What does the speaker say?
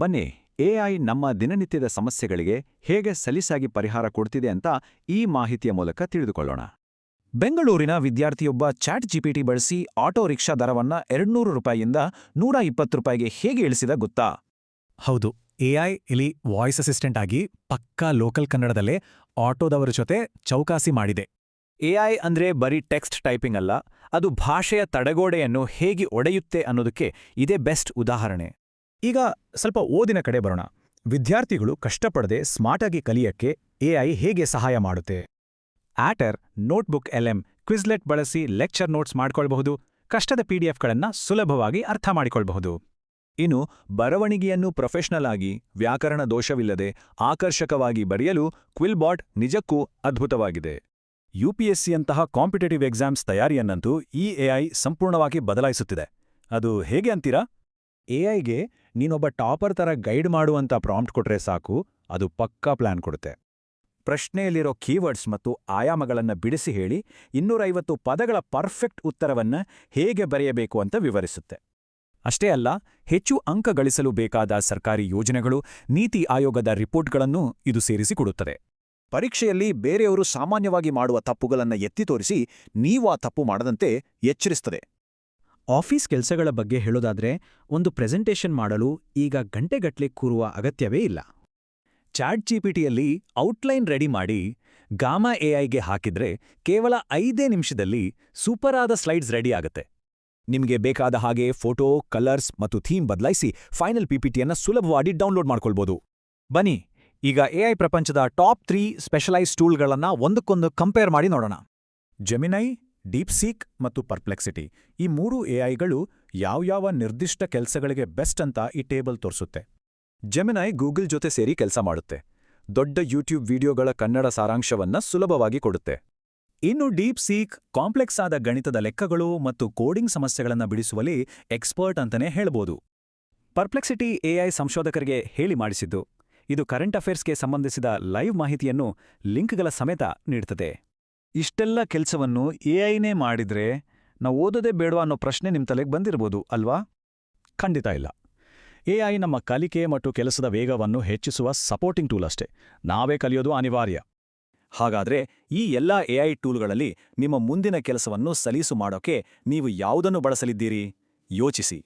ಬನ್ನಿ ಎಐ ನಮ್ಮ ದಿನನಿತ್ಯದ ಸಮಸ್ಯೆಗಳಿಗೆ ಹೇಗೆ ಸಲೀಸಾಗಿ ಪರಿಹಾರ ಕೊಡ್ತಿದೆ ಅಂತ ಈ ಮಾಹಿತಿಯ ಮೂಲಕ ತಿಳಿದುಕೊಳ್ಳೋಣ. ಬೆಂಗಳೂರಿನ ವಿದ್ಯಾರ್ಥಿಯೊಬ್ಬ ಚಾಟ್ ಜಿಪಿಟಿ ಬಳಸಿ ಆಟೋ ರಿಕ್ಷಾ ದರವನ್ನ 200 ರೂಪಾಯಿಯಿಂದ 120 ರೂಪಾಯಿಗೆ ಹೇಗೆ ಇಳಿಸಿದ ಗೊತ್ತಾ? ಹೌದು, ಎಐ ಇಲ್ಲಿ ವಾಯ್ಸ್ ಅಸಿಸ್ಟೆಂಟ್ ಆಗಿ ಪಕ್ಕಾ ಲೋಕಲ್ ಕನ್ನಡದಲ್ಲೇ ಆಟೋದವರ ಜೊತೆ ಚೌಕಾಸಿ ಮಾಡಿದೆ. ಎಐ ಅಂದ್ರೆ ಬರೀ ಟೆಕ್ಸ್ಟ್ ಟೈಪಿಂಗ್ ಅಲ್ಲ, ಅದು ಭಾಷೆಯ ತಡೆಗೋಡೆಯನ್ನು ಹೇಗೆ ಒಡೆಯುತ್ತೆ ಅನ್ನೋದಕ್ಕೆ ಇದೇ ಬೆಸ್ಟ್ ಉದಾಹರಣೆ. ಈಗ ಸ್ವಲ್ಪ ಓದಿನ ಕಡೆ ಬರೋಣ. ವಿದ್ಯಾರ್ಥಿಗಳು ಕಷ್ಟಪಡದೆ ಸ್ಮಾರ್ಟಾಗಿ ಕಲಿಯಕ್ಕೆ ಎಐ ಹೇಗೆ ಸಹಾಯ ಮಾಡುತ್ತೆ? ಆಟರ್, ನೋಟ್ಬುಕ್ LM, ಕ್ವಿಜ್ಲೆಟ್ ಬಳಸಿ ಲೆಕ್ಚರ್ ನೋಟ್ಸ್ ಮಾಡ್ಕೊಳ್ಬಹುದು. ಕಷ್ಟದ PDFಗಳನ್ನ ಸುಲಭವಾಗಿ ಅರ್ಥ ಮಾಡಿಕೊಳ್ಬಹುದು. ಇನ್ನು ಬರವಣಿಗೆಯನ್ನು ಪ್ರೊಫೆಷನಲ್ ಆಗಿ ವ್ಯಾಕರಣ ದೋಷವಿಲ್ಲದೆ ಆಕರ್ಷಕವಾಗಿ ಬರೆಯಲು ಕ್ವಿಲ್ಬಾಟ್ ನಿಜಕ್ಕೂ ಅದ್ಭುತವಾಗಿದೆ. UPSCಯಂತಹ ಕಾಂಪಿಟೇಟಿವ್ ಎಕ್ಸಾಮ್ಸ್ ತಯಾರಿಯನ್ನಂತೂ ಈ ಎಐ ಸಂಪೂರ್ಣವಾಗಿ ಬದಲಾಯಿಸುತ್ತಿದೆ. ಅದು ಹೇಗೆ ಅಂತೀರಾ? ಎಐಗೆ ನೀನೊಬ್ಬ ಟಾಪರ್ ಥರ ಗೈಡ್ ಮಾಡುವಂಥ ಪ್ರಾಂಪ್ಟ್ ಕೊಟ್ರೆ ಸಾಕು, ಅದು ಪಕ್ಕಾ ಪ್ಲಾನ್ ಕೊಡುತ್ತೆ. ಪ್ರಶ್ನೆಯಲ್ಲಿರೋ ಕೀವರ್ಡ್ಸ್ ಮತ್ತು ಆಯಾಮಗಳನ್ನು ಬಿಡಿಸಿ ಹೇಳಿ 250 ಪದಗಳ ಪರ್ಫೆಕ್ಟ್ ಉತ್ತರವನ್ನ ಹೇಗೆ ಬರೆಯಬೇಕು ಅಂತ ವಿವರಿಸುತ್ತೆ. ಅಷ್ಟೇ ಅಲ್ಲ, ಹೆಚ್ಚು ಅಂಕ ಗಳಿಸಲು ಬೇಕಾದ ಸರ್ಕಾರಿ ಯೋಜನೆಗಳು, ನೀತಿ ಆಯೋಗದ ರಿಪೋರ್ಟ್ಗಳನ್ನೂ ಇದು ಸೇರಿಸಿಕೊಡುತ್ತದೆ. ಪರೀಕ್ಷೆಯಲ್ಲಿ ಬೇರೆಯವರು ಸಾಮಾನ್ಯವಾಗಿ ಮಾಡುವ ತಪ್ಪುಗಳನ್ನು ಎತ್ತಿ ತೋರಿಸಿ ನೀವು ಆ ತಪ್ಪು ಮಾಡದಂತೆ ಎಚ್ಚರಿಸುತ್ತದೆ. ಆಫೀಸ್ ಕೆಲಸಗಳ ಬಗ್ಗೆ ಹೇಳೋದಾದ್ರೆ, ಒಂದು ಪ್ರೆಸೆಂಟೇಷನ್ ಮಾಡಲು ಈಗ ಗಂಟೆಗಟ್ಲೆ ಕೂರುವ ಅಗತ್ಯವೇ ಇಲ್ಲ. ಚಾಟ್ ಜಿಪಿಟಿಯಲ್ಲಿ ಔಟ್ಲೈನ್ ರೆಡಿ ಮಾಡಿ ಗಾಮಾ ಎಐಗೆ ಹಾಕಿದ್ರೆ ಕೇವಲ 5 ನಿಮಿಷದಲ್ಲಿ ಸೂಪರ್ ಆದ ಸ್ಲೈಡ್ಸ್ ರೆಡಿ ಆಗುತ್ತೆ. ನಿಮಗೆ ಬೇಕಾದ ಹಾಗೆ ಫೋಟೋ, ಕಲರ್ಸ್ ಮತ್ತು ಥೀಮ್ ಬದಲಾಯಿಸಿ ಫೈನಲ್ PPTಯನ್ನ ಸುಲಭವಾಗಿ ಡೌನ್ಲೋಡ್ ಮಾಡ್ಕೊಳ್ಬೋದು. ಬನ್ನಿ, ಈಗ ಎಐ ಪ್ರಪಂಚದ ಟಾಪ್ 3 ಸ್ಪೆಷಲೈಸ್ ಟೂಲ್ಗಳನ್ನ ಒಂದಕ್ಕೊಂದು ಕಂಪೇರ್ ಮಾಡಿ ನೋಡೋಣ. ಜೆಮಿನೈ, ಡೀಪ್ಸೀಕ್ ಮತ್ತು ಪರ್ಪ್ಲೆಕ್ಸಿಟಿ, ಈ 3 ಎಐಗಳು ಯಾವ್ಯಾವ ನಿರ್ದಿಷ್ಟ ಕೆಲಸಗಳಿಗೆ ಬೆಸ್ಟ್ ಅಂತ ಈ ಟೇಬಲ್ ತೋರಿಸುತ್ತೆ. ಜೆಮಿನೈ ಗೂಗಲ್ ಜೊತೆ ಸೇರಿ ಕೆಲಸ ಮಾಡುತ್ತೆ. ದೊಡ್ಡ ಯೂಟ್ಯೂಬ್ ವಿಡಿಯೋಗಳ ಕನ್ನಡ ಸಾರಾಂಶವನ್ನ ಸುಲಭವಾಗಿ ಕೊಡುತ್ತೆ. ಇನ್ನು ಡೀಪ್ಸೀಕ್ ಕಾಂಪ್ಲೆಕ್ಸ್ ಆದ ಗಣಿತದ ಲೆಕ್ಕಗಳು ಮತ್ತು ಕೋಡಿಂಗ್ ಸಮಸ್ಯೆಗಳನ್ನು ಬಿಡಿಸುವಲ್ಲಿ ಎಕ್ಸ್ಪರ್ಟ್ ಅಂತಾನೆ ಹೇಳ್ಬೋದು. ಪರ್ಪ್ಲೆಕ್ಸಿಟಿ ಎಐ ಸಂಶೋಧಕರಿಗೆ ಹೇಳಿ ಮಾಡಿಸಿದ್ದು. ಇದು ಕರೆಂಟ್ ಅಫೇರ್ಸ್ಗೆ ಸಂಬಂಧಿಸಿದ ಲೈವ್ ಮಾಹಿತಿಯನ್ನು ಲಿಂಕ್ಗಳ ಸಮೇತ ನೀಡ್ತದೆ. ಇಷ್ಟೆಲ್ಲ ಕೆಲಸವನ್ನು ಎಐನೇ ಮಾಡಿದ್ರೆ ನಾವು ಓದೋದೇ ಬೇಡವಾ ಅನ್ನೋ ಪ್ರಶ್ನೆ ನಿಮ್ಮ ತಲೆಗೆ ಬಂದಿರ್ಬೋದು ಅಲ್ವಾ? ಖಂಡಿತ ಇಲ್ಲ. ಎಐ ನಮ್ಮ ಕಲಿಕೆ ಮತ್ತು ಕೆಲಸದ ವೇಗವನ್ನು ಹೆಚ್ಚಿಸುವ ಸಪೋರ್ಟಿಂಗ್ ಟೂಲ್ ಅಷ್ಟೇ. ನಾವೇ ಕಲಿಯೋದು ಅನಿವಾರ್ಯ. ಹಾಗಾದ್ರೆ ಈ ಎಲ್ಲ ಎಐ ಟೂಲ್ಗಳಲ್ಲಿ ನಿಮ್ಮ ಮುಂದಿನ ಕೆಲಸವನ್ನು ಸಲೀಸು ಮಾಡೋಕೆ ನೀವು ಯಾವುದನ್ನು ಬಳಸಲಿದ್ದೀರಿ? ಯೋಚಿಸಿ.